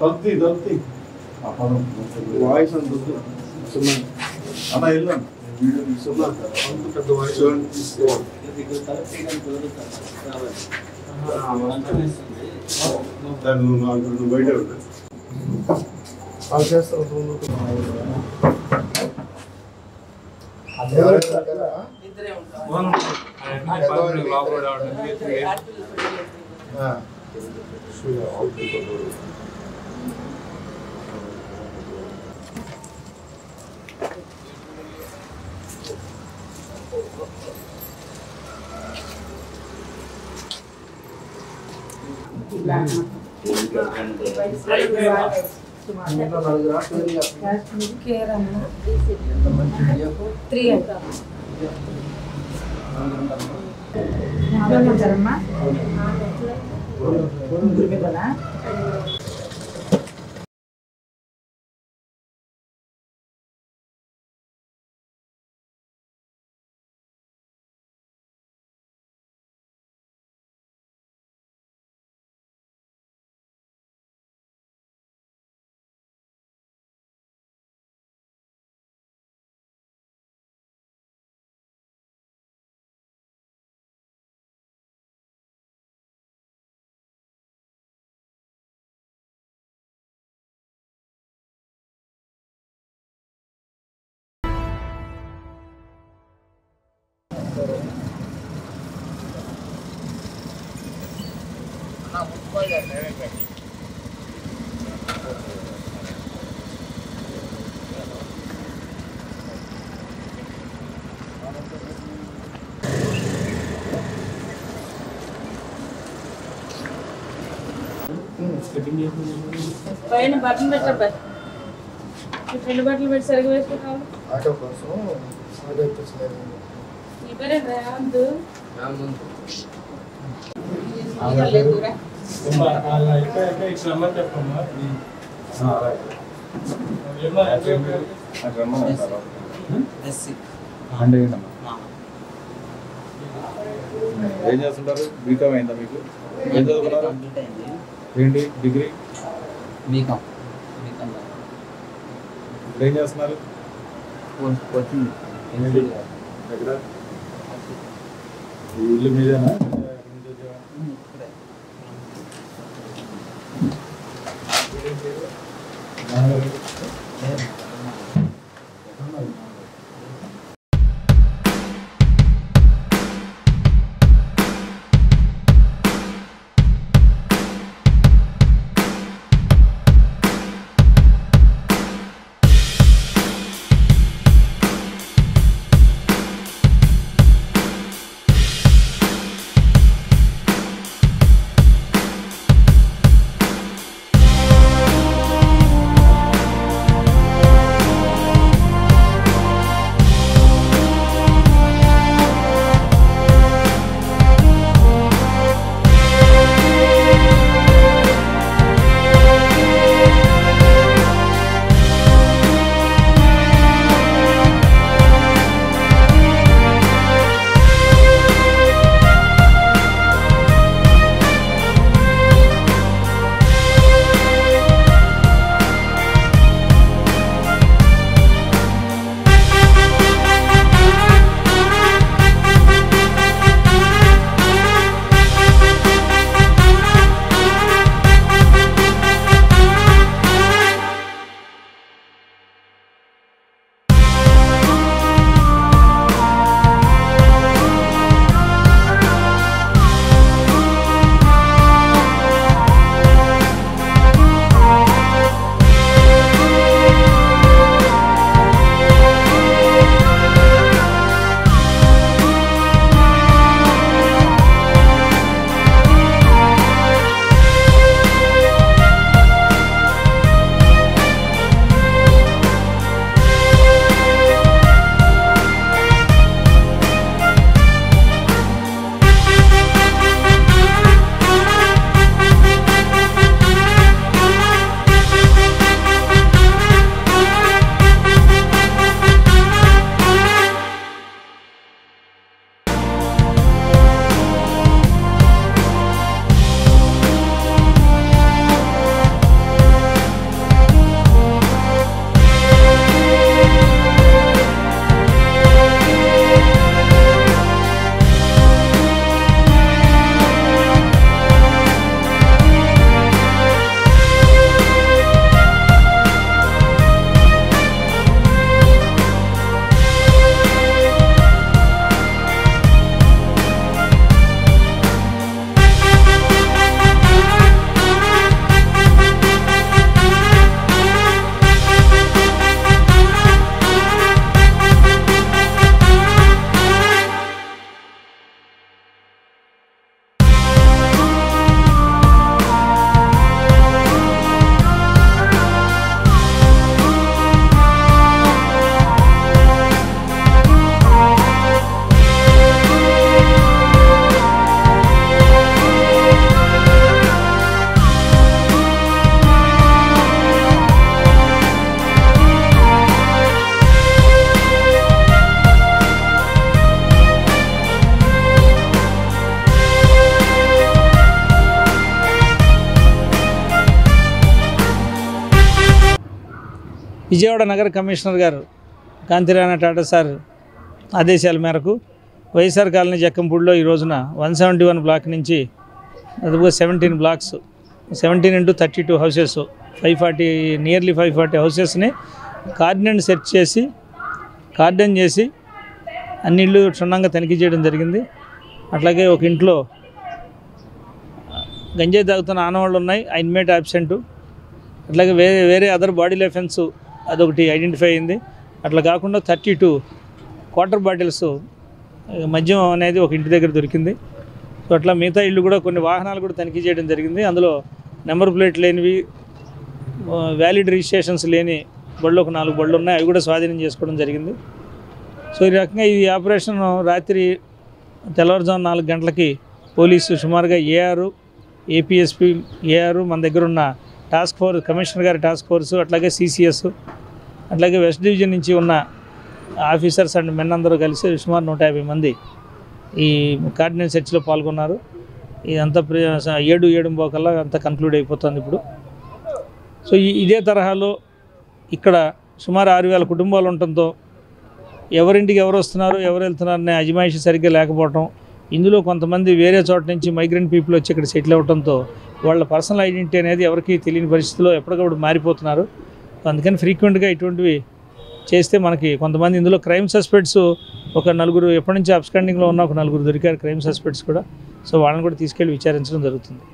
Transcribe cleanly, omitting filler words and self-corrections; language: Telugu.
తలుపుతి వాయిస్ అంత అన్న వెళ్ళాను పెద్ద వాయిస్ నువ్వు బయట చేస్తావు పైన బటన్ పెట్టబ్బా రెండు బట్టలు పెట్టి సరిగ్గా వేసుకుంటావు ఆటో కోసం ఆటో ఇప్పించలేదు నీ పేరే రేవంత్ ఏం చేస్తుంటారు? బీకామ్ అయిందా మీకు? ఏం చదువుకున్నారు? ఏంటి డిగ్రీ? బీకామ్. ఇప్పుడు ఏం చేస్తున్నారు? ఎక్కడ? ఇల్లు మీదేనా? విజయవాడ నగర కమిషనర్ గారు కాంతిరాణ టాటా సార్ ఆదేశాల మేరకు వైఎస్ఆర్ కాలనీ జక్కంపూడిలో ఈ రోజున 171 బ్లాక్ నుంచి దాదాపుగా 17 బ్లాక్స్ 17 into 32 హౌసెస్ 540 హౌసెస్ని కార్డన్ చేసి అన్ని ఇళ్ళు క్షుణ్ణంగా తనిఖీ చేయడం జరిగింది. అట్లాగే ఒక ఇంట్లో గంజాయి తాగుతున్న ఆనవాళ్ళు ఉన్నాయి, ఆ ఇన్మేట్ యాబ్సెంటు. అట్లాగే వేరే అదర్ బాడీలో ఎఫెన్స్ అదొకటి ఐడెంటిఫై అయింది. అట్లా కాకుండా 32 క్వార్టర్ బాటిల్స్ మద్యం అనేది ఒక ఇంటి దగ్గర దొరికింది. సో అట్లా మిగతా ఇళ్ళు కూడా కొన్ని వాహనాలు కూడా తనిఖీ చేయడం జరిగింది. అందులో నెంబర్ ప్లేట్ లేనివి, వ్యాలిడ్ రిజిస్ట్రేషన్స్ లేని బళ్ళు ఒక 4 బళ్ళు ఉన్నాయి, అవి కూడా స్వాధీనం చేసుకోవడం జరిగింది. సో ఈ రకంగా ఈ ఆపరేషన్ రాత్రి తెల్లవారుజాము 4 గంటలకి పోలీసు సుమారుగా ఏపీఎస్పీ మన దగ్గర ఉన్న టాస్క్ ఫోర్స్, కమిషనర్ గారి టాస్క్ ఫోర్సు, అట్లాగే సిసిఎస్, అట్లాగే వెస్ట్ డివిజన్ నుంచి ఉన్న ఆఫీసర్స్ అండ్ మెన్ అందరూ కలిసి సుమారు 150 మంది ఈ కార్డినల్ సెర్చ్లో పాల్గొన్నారు. ఇదంతా 7 కల్లా అంతా కన్క్లూడ్ అయిపోతుంది ఇప్పుడు. సో ఇదే తరహాలో ఇక్కడ సుమారు 6,000 కుటుంబాలు ఉండటంతో ఎవరింటికి ఎవరు వస్తున్నారు, ఎవరు వెళ్తున్నారనే అజమాయిషి సరిగ్గా లేకపోవటం, ఇందులో కొంతమంది వేరే చోట నుంచి మైగ్రెంట్ పీపుల్ వచ్చి ఇక్కడ సెటిల్ అవ్వడంతో వాళ్ళ పర్సనల్ ఐడెంటిటీ అనేది ఎవరికి తెలియని పరిస్థితిలో ఎప్పటికప్పుడు మారిపోతున్నారు. అందుకని ఫ్రీక్వెంట్గా ఇటువంటివి చేస్తే మనకి కొంతమంది ఇందులో క్రైమ్ సస్పెక్ట్స్ ఒక 4 ఎప్పటి నుంచి అబ్స్కాండింగ్లో ఉన్న ఒక 4 దొరికారు క్రైమ్ సస్పెక్ట్స్ కూడా. సో వాళ్ళని కూడా తీసుకెళ్ళి విచారించడం జరుగుతుంది.